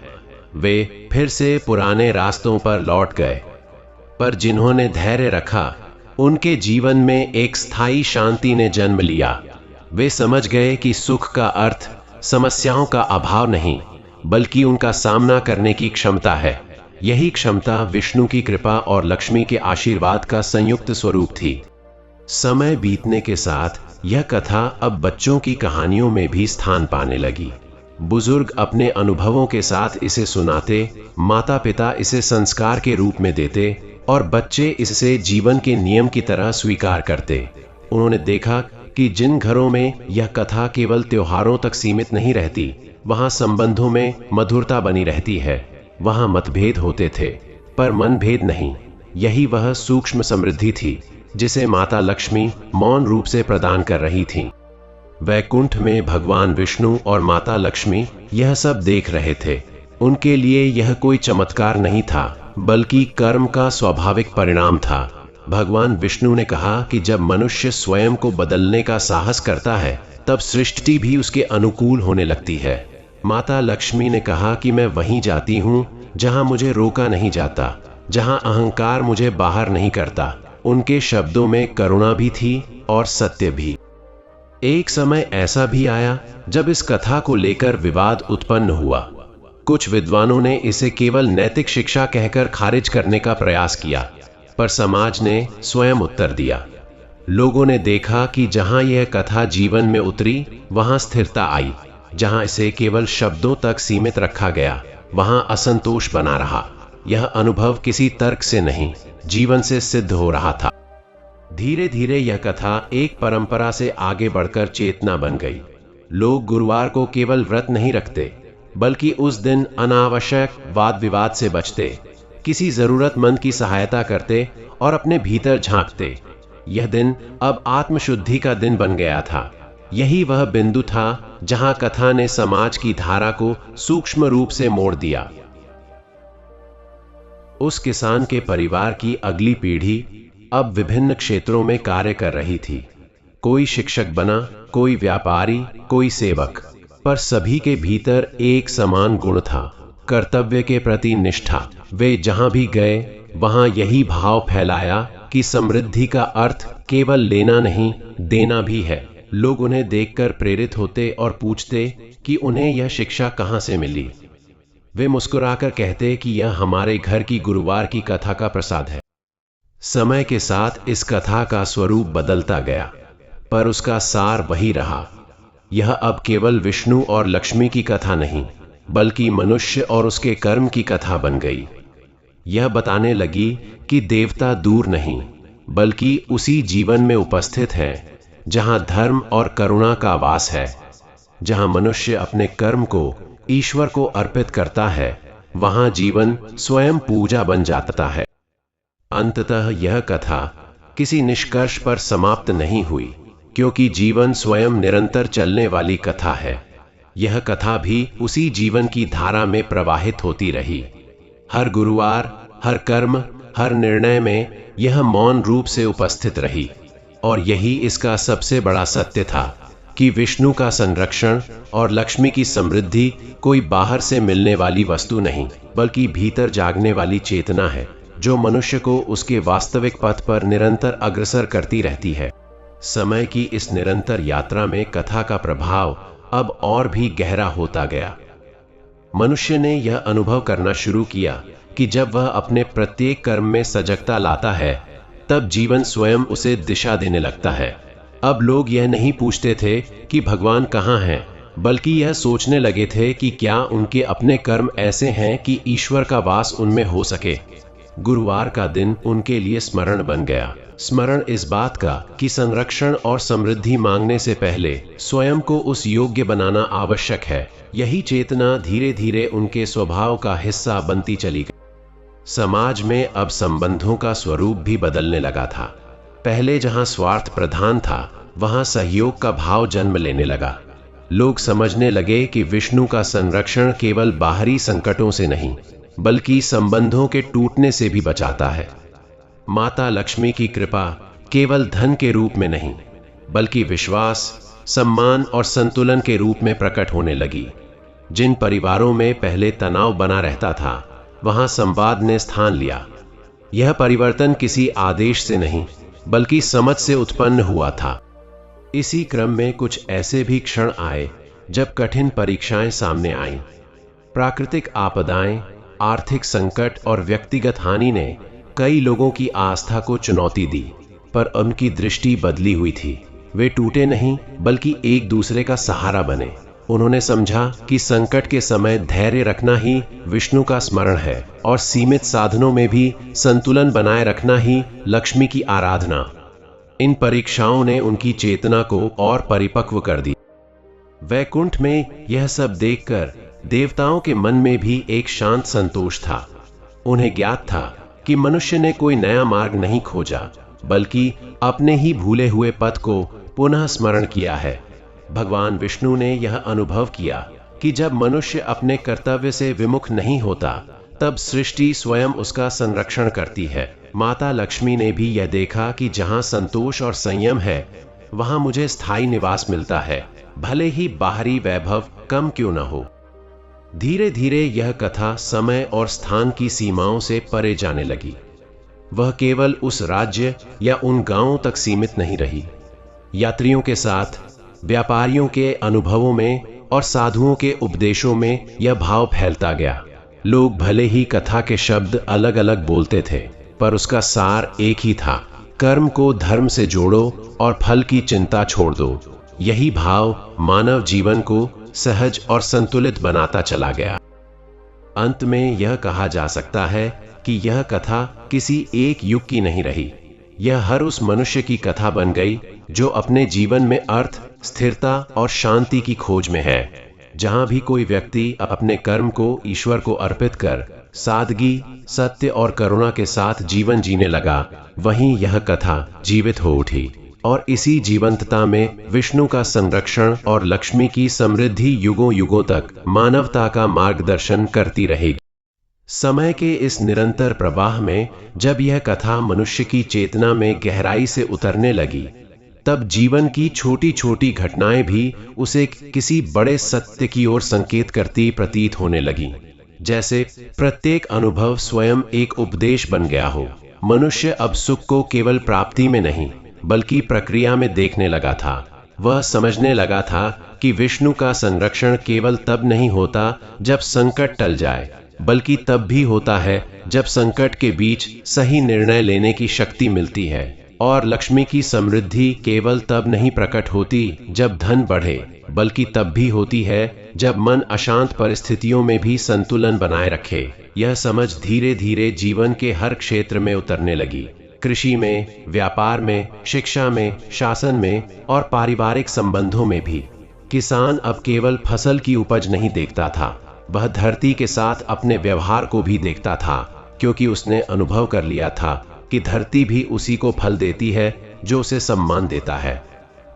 वे फिर से पुराने रास्तों पर लौट गए। पर जिन्होंने धैर्य रखा, उनके जीवन में एक स्थायी शांति ने जन्म लिया। वे समझ गए कि सुख का अर्थ समस्याओं का अभाव नहीं, बल्कि उनका सामना करने की क्षमता है। यही क्षमता विष्णु की कृपा और लक्ष्मी के आशीर्वाद का संयुक्त स्वरूप थी। समय बीतने के साथ यह कथा अब बच्चों की कहानियों में भी स्थान पाने लगी। बुजुर्ग अपने अनुभवों के साथ इसे सुनाते, माता पिता इसे संस्कार के रूप में देते और बच्चे इससे जीवन के नियम की तरह स्वीकार करते। उन्होंने देखा कि जिन घरों में यह कथा केवल त्योहारों तक सीमित नहीं रहती, वहां संबंधों में मधुरता बनी रहती है। वहां मतभेद होते थे, पर मनभेद नहीं। यही वह सूक्ष्म समृद्धि थी जिसे माता लक्ष्मी मौन रूप से प्रदान कर रही थीं। वैकुंठ में भगवान विष्णु और माता लक्ष्मी यह सब देख रहे थे। उनके लिए यह कोई चमत्कार नहीं था, बल्कि कर्म का स्वाभाविक परिणाम था। भगवान विष्णु ने कहा कि जब मनुष्य स्वयं को बदलने का साहस करता है, तब सृष्टि भी उसके अनुकूल होने लगती है। माता लक्ष्मी ने कहा कि मैं वहीं जाती हूँ जहां मुझे रोका नहीं जाता, जहां अहंकार मुझे बाहर नहीं करता। उनके शब्दों में करुणा भी थी और सत्य भी। एक समय ऐसा भी आया जब इस कथा को लेकर विवाद उत्पन्न हुआ। कुछ विद्वानों ने इसे केवल नैतिक शिक्षा कहकर खारिज करने का प्रयास किया, पर समाज ने स्वयं उत्तर दिया। लोगों ने देखा कि जहां यह कथा जीवन में उतरी, वहां स्थिरता आई। जहां इसे केवल शब्दों तक सीमित रखा गया, वहां असंतोष बना रहा। यह अनुभव किसी तर्क से नहीं, जीवन से सिद्ध हो रहा था। धीरे धीरे यह कथा एक परंपरा से आगे बढ़कर चेतना बन गई। लोग गुरुवार को केवल व्रत नहीं रखते, बल्कि उस दिन अनावश्यक वाद विवाद से बचते, किसी जरूरतमंद की सहायता करते और अपने भीतर झांकते। यह दिन अब आत्मशुद्धि का दिन बन गया था। यही वह बिंदु था जहां कथा ने समाज की धारा को सूक्ष्म रूप से मोड़ दिया। उस किसान के परिवार की अगली पीढ़ी अब विभिन्न क्षेत्रों में कार्य कर रही थी। कोई शिक्षक बना, कोई व्यापारी, कोई सेवक, पर सभी के भीतर एक समान गुण था, कर्तव्य के प्रति निष्ठा। वे जहां भी गए वहां यही भाव फैलाया कि समृद्धि का अर्थ केवल लेना नहीं, देना भी है। लोग उन्हें देखकर प्रेरित होते और पूछते कि उन्हें यह शिक्षा कहां से मिली। वे मुस्कुराकर कहते कि यह हमारे घर की गुरुवार की कथा का प्रसाद है। समय के साथ इस कथा का स्वरूप बदलता गया, पर उसका सार वही रहा। यह अब केवल विष्णु और लक्ष्मी की कथा नहीं, बल्कि मनुष्य और उसके कर्म की कथा बन गई। यह बताने लगी कि देवता दूर नहीं, बल्कि उसी जीवन में उपस्थित है जहां धर्म और करुणा का वास है। जहां मनुष्य अपने कर्म को ईश्वर को अर्पित करता है, वहां जीवन स्वयं पूजा बन जाता है। अंततः यह कथा किसी निष्कर्ष पर समाप्त नहीं हुई, क्योंकि जीवन स्वयं निरंतर चलने वाली कथा है। यह कथा भी उसी जीवन की धारा में प्रवाहित होती रही। हर गुरुवार, हर कर्म, हर निर्णय में यह मौन रूप से उपस्थित रही। और यही इसका सबसे बड़ा सत्य था कि विष्णु का संरक्षण और लक्ष्मी की समृद्धि कोई बाहर से मिलने वाली वस्तु नहीं, बल्कि भीतर जागने वाली चेतना है, जो मनुष्य को उसके वास्तविक पथ पर निरंतर अग्रसर करती रहती है। समय की इस निरंतर यात्रा में कथा का प्रभाव अब और भी गहरा होता गया। मनुष्य ने यह अनुभव करना शुरू किया कि जब वह अपने प्रत्येक कर्म में सजगता लाता है, तब जीवन स्वयं उसे दिशा देने लगता है। अब लोग यह नहीं पूछते थे कि भगवान कहाँ हैं, बल्कि यह सोचने लगे थे कि क्या उनके अपने कर्म ऐसे हैं कि ईश्वर का वास उनमें हो सके। गुरुवार का दिन उनके लिए स्मरण बन गया। स्मरण इस बात का कि संरक्षण और समृद्धि मांगने से पहले स्वयं को उस योग्य बनाना आवश्यक है। यही चेतना धीरे धीरे उनके स्वभाव का हिस्सा बनती चली गई। समाज में अब संबंधों का स्वरूप भी बदलने लगा था। पहले जहां स्वार्थ प्रधान था, वहां सहयोग का भाव जन्म लेने लगा। लोग समझने लगे कि विष्णु का संरक्षण केवल बाहरी संकटों से नहीं, बल्कि संबंधों के टूटने से भी बचाता है। माता लक्ष्मी की कृपा केवल धन के रूप में नहीं, बल्कि विश्वास, सम्मान और संतुलन के रूप में प्रकट होने लगी। जिन परिवारों में पहले तनाव बना रहता था, वहां संवाद ने स्थान लिया। यह परिवर्तन किसी आदेश से नहीं, बल्कि समझ से उत्पन्न हुआ था। इसी क्रम में कुछ ऐसे भी क्षण आए जब कठिन परीक्षाएं सामने आईं। प्राकृतिक आपदाएं, आर्थिक संकट और व्यक्तिगत हानि ने कई लोगों की आस्था को चुनौती दी, पर उनकी दृष्टि बदली हुई थी। वे टूटे नहीं, बल्कि एक दूसरे का सहारा बने। उन्होंने समझा कि संकट के समय धैर्य रखना ही विष्णु का स्मरण है, और सीमित साधनों में भी संतुलन बनाए रखना ही लक्ष्मी की आराधना। इन परीक्षाओं ने उनकी चेतना को और परिपक्व कर दिया। वैकुंठ में यह सब देखकर देवताओं के मन में भी एक शांत संतोष था। उन्हें ज्ञात था कि मनुष्य ने कोई नया मार्ग नहीं खोजा, बल्कि अपने ही भूले हुए पथ को पुनः स्मरण किया है। भगवान विष्णु ने यह अनुभव किया कि जब मनुष्य अपने कर्तव्य से विमुख नहीं होता, तब सृष्टि स्वयं उसका संरक्षण करती है। माता लक्ष्मी ने भी यह देखा कि जहां संतोष और संयम है, वहां मुझे स्थायी निवास मिलता है, भले ही बाहरी वैभव कम क्यों न हो। धीरे धीरे यह कथा समय और स्थान की सीमाओं से परे जाने लगी। वह केवल उस राज्य या उन गांवों तक सीमित नहीं रही। यात्रियों के साथ, व्यापारियों के अनुभवों में और साधुओं के उपदेशों में यह भाव फैलता गया। लोग भले ही कथा के शब्द अलग अलग बोलते थे, पर उसका सार एक ही था, कर्म को धर्म से जोड़ो और फल की चिंता छोड़ दो। यही भाव मानव जीवन को सहज और संतुलित बनाता चला गया। अंत में यह कहा जा सकता है कि यह कथा किसी एक युग की नहीं रही, यह हर उस मनुष्य की कथा बन गई जो अपने जीवन में अर्थ, स्थिरता और शांति की खोज में है। जहां भी कोई व्यक्ति अपने कर्म को ईश्वर को अर्पित कर सादगी, सत्य और करुणा के साथ जीवन जीने लगा, वहीं यह कथा जीवित हो उठी और इसी जीवंतता में विष्णु का संरक्षण और लक्ष्मी की समृद्धि युगों युगों तक मानवता का मार्गदर्शन करती रहेगी। समय के इस निरंतर प्रवाह में जब यह कथा मनुष्य की चेतना में गहराई से उतरने लगी, तब जीवन की छोटी छोटी घटनाएं भी उसे किसी बड़े सत्य की ओर संकेत करती प्रतीत होने लगी। जैसे प्रत्येक अनुभव स्वयं एक उपदेश बन गया हो। मनुष्य अब सुख को केवल प्राप्ति में नहीं बल्कि प्रक्रिया में देखने लगा था। वह समझने लगा था कि विष्णु का संरक्षण केवल तब नहीं होता जब संकट टल जाए, बल्कि तब भी होता है जब संकट के बीच सही निर्णय लेने की शक्ति मिलती है। और लक्ष्मी की समृद्धि केवल तब नहीं प्रकट होती जब धन बढ़े, बल्कि तब भी होती है जब मन अशांत परिस्थितियों में भी संतुलन बनाए रखे। यह समझ धीरे धीरे जीवन के हर क्षेत्र में उतरने लगी। कृषि में, व्यापार में, शिक्षा में, शासन में और पारिवारिक संबंधों में भी। किसान अब केवल फसल की उपज नहीं देखता था, वह धरती के साथ अपने व्यवहार को भी देखता था, क्योंकि उसने अनुभव कर लिया था कि धरती भी उसी को फल देती है जो उसे सम्मान देता है।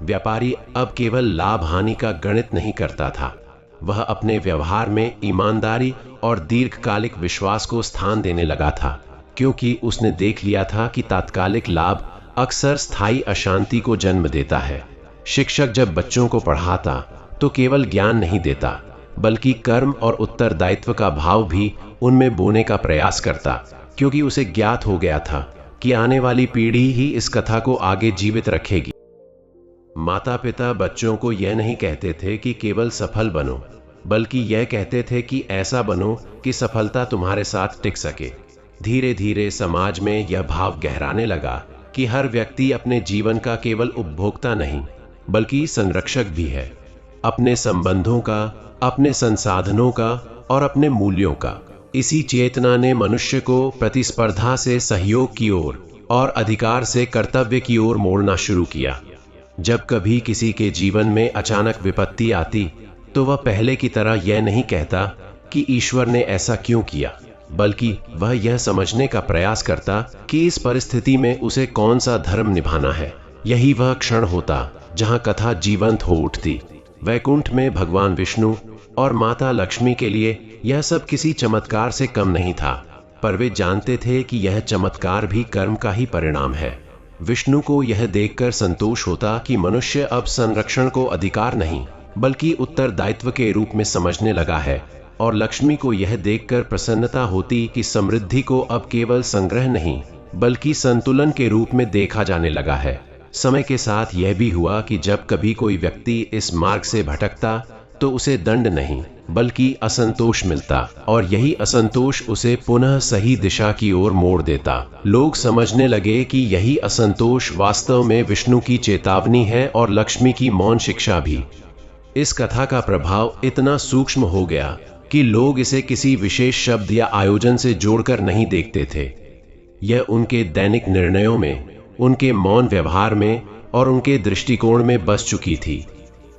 व्यापारी अब केवल लाभ हानि का गणित नहीं करता था, वह अपने व्यवहार में ईमानदारी और दीर्घकालिक विश्वास को स्थान देने लगा था, क्योंकि उसने देख लिया था कि तात्कालिक लाभ अक्सर स्थायी अशांति को जन्म देता है। शिक्षक जब बच्चों को पढ़ाता तो केवल ज्ञान नहीं देता, बल्कि कर्म और उत्तरदायित्व का भाव भी उनमें बोने का प्रयास करता, क्योंकि उसे ज्ञात हो गया था कि आने वाली पीढ़ी ही इस कथा को आगे जीवित रखेगी। माता पिता बच्चों को यह नहीं कहते थे कि केवल सफल बनो, बल्कि यह कहते थे कि ऐसा बनो कि सफलता तुम्हारे साथ टिक सके। धीरे धीरे समाज में यह भाव गहराने लगा कि हर व्यक्ति अपने जीवन का केवल उपभोक्ता नहीं बल्कि संरक्षक भी है, अपने संबंधों का, अपने संसाधनों का और अपने मूल्यों का। इसी चेतना ने मनुष्य को प्रतिस्पर्धा से सहयोग की ओर और अधिकार से कर्तव्य की ओर मोड़ना शुरू किया। जब कभी किसी के जीवन में अचानक विपत्ति आती तो वह पहले की तरह यह नहीं कहता कि ईश्वर ने ऐसा क्यों किया, बल्कि वह यह समझने का प्रयास करता कि इस परिस्थिति में उसे कौन सा धर्म निभाना है। यही वह क्षण होता जहां कथा जीवंत हो उठती। वैकुंठ में भगवान विष्णु और माता लक्ष्मी के लिए यह सब किसी चमत्कार से कम नहीं था, पर वे जानते थे कि यह चमत्कार भी कर्म का ही परिणाम है। विष्णु को यह देखकर संतोष होता कि मनुष्य अब संरक्षण को अधिकार नहीं बल्कि उत्तरदायित्व के रूप में समझने लगा है, और लक्ष्मी को यह देखकर प्रसन्नता होती कि समृद्धि को अब केवल संग्रह नहीं बल्कि संतुलन के रूप में देखा जाने लगा है। समय के साथ यह भी हुआ कि जब कभी कोई व्यक्ति इस मार्ग से भटकता तो उसे दंड नहीं बल्कि असंतोष मिलता, और यही असंतोष उसे पुनः सही दिशा की ओर मोड़ देता। लोग समझने लगे कि यही असंतोष वास्तव में विष्णु की चेतावनी है और लक्ष्मी की मौन शिक्षा भी। इस कथा का प्रभाव इतना सूक्ष्म हो गया कि लोग इसे किसी विशेष शब्द या आयोजन से जोड़कर नहीं देखते थे। यह उनके दैनिक निर्णयों में, उनके मौन व्यवहार में और उनके दृष्टिकोण में बस चुकी थी।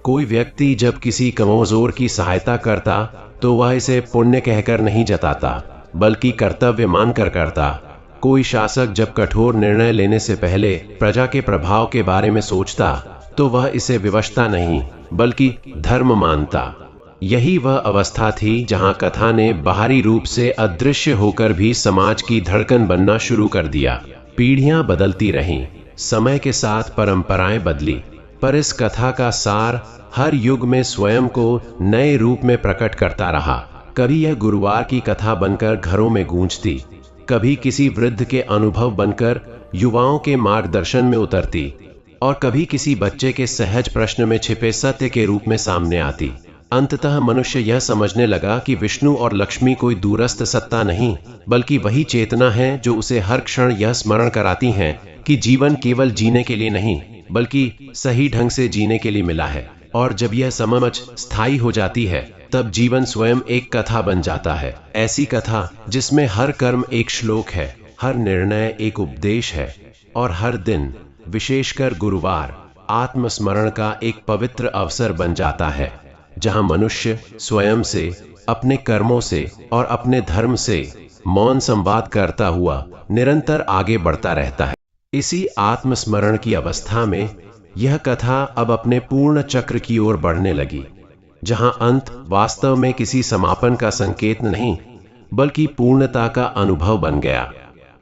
कोई व्यक्ति जब किसी कमजोर की सहायता करता तो वह इसे पुण्य कहकर नहीं जताता बल्कि कर्तव्य मानकर करता। कोई शासक जब कठोर निर्णय लेने से पहले प्रजा के प्रभाव के बारे में सोचता तो वह इसे विवशता नहीं बल्कि धर्म मानता। यही वह अवस्था थी जहां कथा ने बाहरी रूप से अदृश्य होकर भी समाज की धड़कन बनना शुरू कर दिया। पीढ़ियां बदलती रहीं, समय के साथ परंपराएं बदली, पर इस कथा का सार हर युग में स्वयं को नए रूप में प्रकट करता रहा। कभी यह गुरुवार की कथा बनकर घरों में गूंजती, कभी किसी वृद्ध के अनुभव बनकर युवाओं के मार्गदर्शन में उतरती, और कभी किसी बच्चे के सहज प्रश्न में छिपे सत्य के रूप में सामने आती। अंततः मनुष्य यह समझने लगा कि विष्णु और लक्ष्मी कोई दूरस्थ सत्ता नहीं, बल्कि वही चेतना है जो उसे हर क्षण यह स्मरण कराती हैं कि जीवन केवल जीने के लिए नहीं, बल्कि सही ढंग से जीने के लिए मिला है। और जब यह समझ स्थायी हो जाती है, तब जीवन स्वयं एक कथा बन जाता है। ऐसी कथा जिसमें हर कर्म एक श्लोक है, हर निर्णय एक उपदेश है, और हर दिन, विशेषकर गुरुवार, आत्मस्मरण का एक पवित्र अवसर बन जाता है, जहां मनुष्य स्वयं से, अपने कर्मों से और अपने धर्म से मौन संवाद करता हुआ निरंतर आगे बढ़ता रहता है। इसी आत्मस्मरण की अवस्था में यह कथा अब अपने पूर्ण चक्र की ओर बढ़ने लगी, जहां अंत वास्तव में किसी समापन का संकेत नहीं, बल्कि पूर्णता का अनुभव बन गया।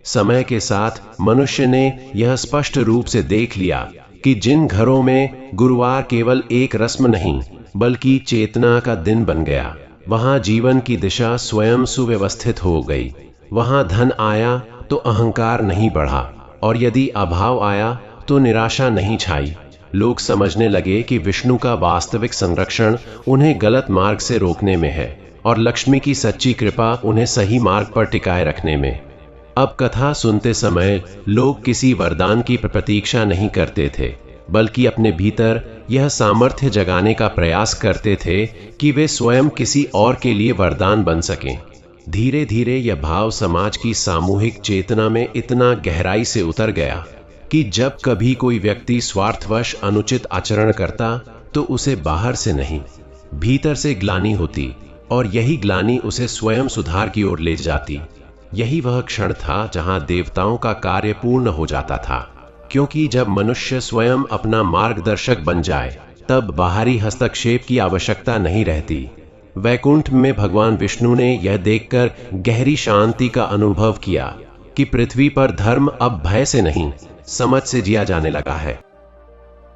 समय के साथ मनुष्य ने यह स्पष्ट रूप से देख लिया कि जिन घरों में गुरुवार केवल एक रस्म नहीं, बल्कि चेतना का दिन बन गया, वहां जीवन की दिशा स्वयं सुव्यवस्थित हो गई। वहां धन आया तो अहंकार नहीं बढ़ा, और यदि अभाव आया तो निराशा नहीं छाई। लोग समझने लगे कि विष्णु का वास्तविक संरक्षण उन्हें गलत मार्ग से रोकने में है, और लक्ष्मी की सच्ची कृपा उन्हें सही मार्ग पर टिकाए रखने में। अब कथा सुनते समय लोग किसी वरदान की प्रतीक्षा नहीं करते थे, बल्कि अपने भीतर यह सामर्थ्य जगाने का प्रयास करते थे कि वे स्वयं किसी और के लिए वरदान बन सकें। धीरे धीरे यह भाव समाज की सामूहिक चेतना में इतना गहराई से उतर गया कि जब कभी कोई व्यक्ति स्वार्थवश अनुचित आचरण करता, तो उसे बाहर से नहीं, भीतर से ग्लानि होती, और यही ग्लानि उसे स्वयं सुधार की ओर ले जाती। यही वह क्षण था जहां देवताओं का कार्य पूर्ण हो जाता था, क्योंकि जब मनुष्य स्वयं अपना मार्गदर्शक बन जाए, तब बाहरी हस्तक्षेप की आवश्यकता नहीं रहती। वैकुंठ में भगवान विष्णु ने यह देखकर गहरी शांति का अनुभव किया कि पृथ्वी पर धर्म अब भय से नहीं, समझ से जिया जाने लगा है।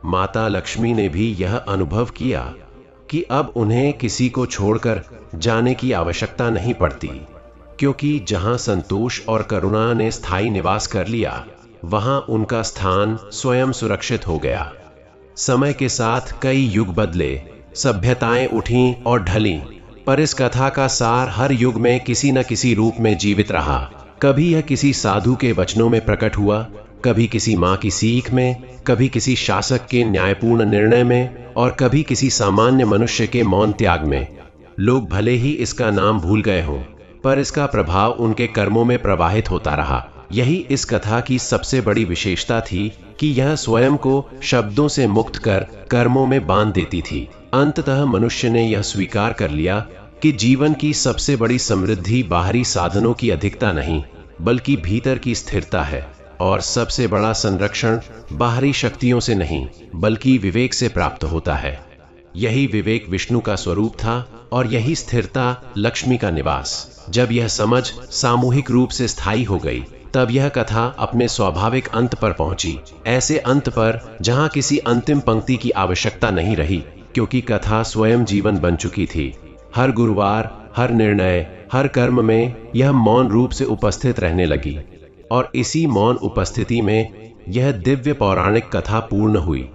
माता लक्ष्मी ने भी यह अनुभव किया कि अब उन्हें किसी को छोड़कर जाने की आवश्यकता नहीं पड़ती, क्योंकि जहां संतोष और करुणा ने स्थायी निवास कर लिया, वहां उनका स्थान स्वयं सुरक्षित हो गया। समय के साथ कई युग बदले, सभ्यताएं उठीं और ढलीं, पर इस कथा का सार हर युग में किसी न किसी रूप में जीवित रहा। कभी यह किसी साधु के वचनों में प्रकट हुआ, कभी किसी माँ की सीख में, कभी किसी शासक के न्यायपूर्ण निर्णय में, और कभी किसी सामान्य मनुष्य के मौन त्याग में। लोग भले ही इसका नाम भूल गए हों, पर इसका प्रभाव उनके कर्मों में प्रवाहित होता रहा। यही इस कथा की सबसे बड़ी विशेषता थी कि यह स्वयं को शब्दों से मुक्त कर कर्मों में बांध देती थी। अंततः मनुष्य ने यह स्वीकार कर लिया कि जीवन की सबसे बड़ी समृद्धि बाहरी साधनों की अधिकता नहीं, बल्कि भीतर की स्थिरता है, और सबसे बड़ा संरक्षण बाहरी शक्तियों से नहीं, बल्कि विवेक से प्राप्त होता है। यही विवेक विष्णु का स्वरूप था, और यही स्थिरता लक्ष्मी का निवास। जब यह समझ सामूहिक रूप से स्थायी हो गई, तब यह कथा अपने स्वाभाविक अंत पर पहुंची, ऐसे अंत पर जहां किसी अंतिम पंक्ति की आवश्यकता नहीं रही, क्योंकि कथा स्वयं जीवन बन चुकी थी। हर गुरुवार, हर निर्णय, हर कर्म में यह मौन रूप से उपस्थित रहने लगी, और इसी मौन उपस्थिति में यह दिव्य पौराणिक कथा पूर्ण हुई,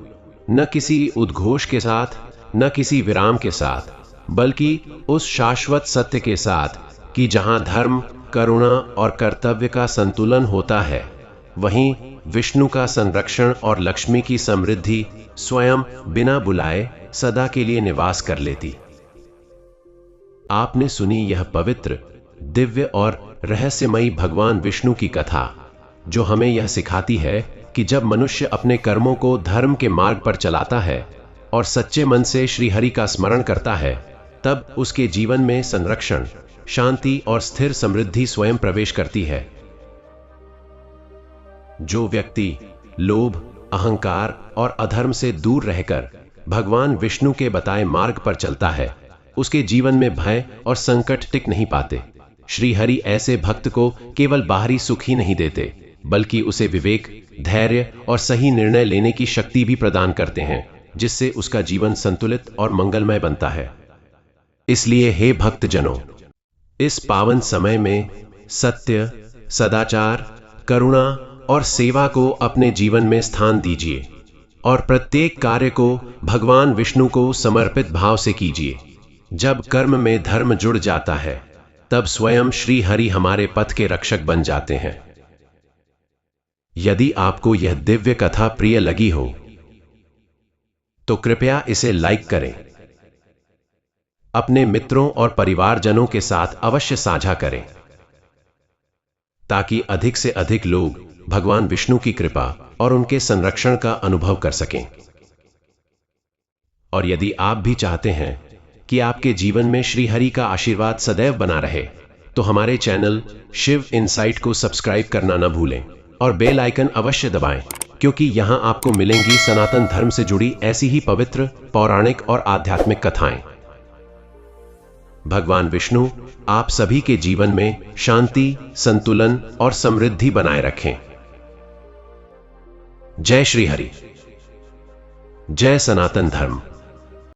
न किसी उद्घोष के साथ, न किसी विराम के साथ, बल्कि उस शाश्वत सत्य के साथ कि जहां धर्म, करुणा और कर्तव्य का संतुलन होता है, वहीं विष्णु का संरक्षण और लक्ष्मी की समृद्धि स्वयं बिना बुलाए सदा के लिए निवास कर लेती। आपने सुनी यह पवित्र, दिव्य और रहस्यमयी भगवान विष्णु की कथा, जो हमें यह सिखाती है कि जब मनुष्य अपने कर्मों को धर्म के मार्ग पर चलाता है और सच्चे मन से श्री हरि का स्मरण करता है, तब उसके जीवन में संरक्षण, शांति और स्थिर समृद्धि स्वयं प्रवेश करती है। जो व्यक्ति लोभ, अहंकार और अधर्म से दूर रहकर भगवान विष्णु के बताए मार्ग पर चलता है, उसके जीवन में भय और संकट टिक नहीं पाते। श्री हरि ऐसे भक्त को केवल बाहरी सुख ही नहीं देते, बल्कि उसे विवेक, धैर्य और सही निर्णय लेने की शक्ति भी प्रदान करते हैं, जिससे उसका जीवन संतुलित और मंगलमय बनता है। इसलिए हे भक्तजनों, इस पावन समय में सत्य, सदाचार, करुणा और सेवा को अपने जीवन में स्थान दीजिए, और प्रत्येक कार्य को भगवान विष्णु को समर्पित भाव से कीजिए। जब कर्म में धर्म जुड़ जाता है, तब स्वयं श्री हरि हमारे पथ के रक्षक बन जाते हैं। यदि आपको यह दिव्य कथा प्रिय लगी हो, तो कृपया इसे लाइक करें, अपने मित्रों और परिवारजनों के साथ अवश्य साझा करें, ताकि अधिक से अधिक लोग भगवान विष्णु की कृपा और उनके संरक्षण का अनुभव कर सकें। और यदि आप भी चाहते हैं कि आपके जीवन में श्री हरि का आशीर्वाद सदैव बना रहे, तो हमारे चैनल शिव इनसाइट को सब्सक्राइब करना न भूलें और बेल आइकन अवश्य दबाएं, क्योंकि यहां आपको मिलेंगी सनातन धर्म से जुड़ी ऐसी ही पवित्र, पौराणिक और आध्यात्मिक कथाएं। भगवान विष्णु आप सभी के जीवन में शांति, संतुलन और समृद्धि बनाए रखें। जय श्री हरि, जय सनातन धर्म।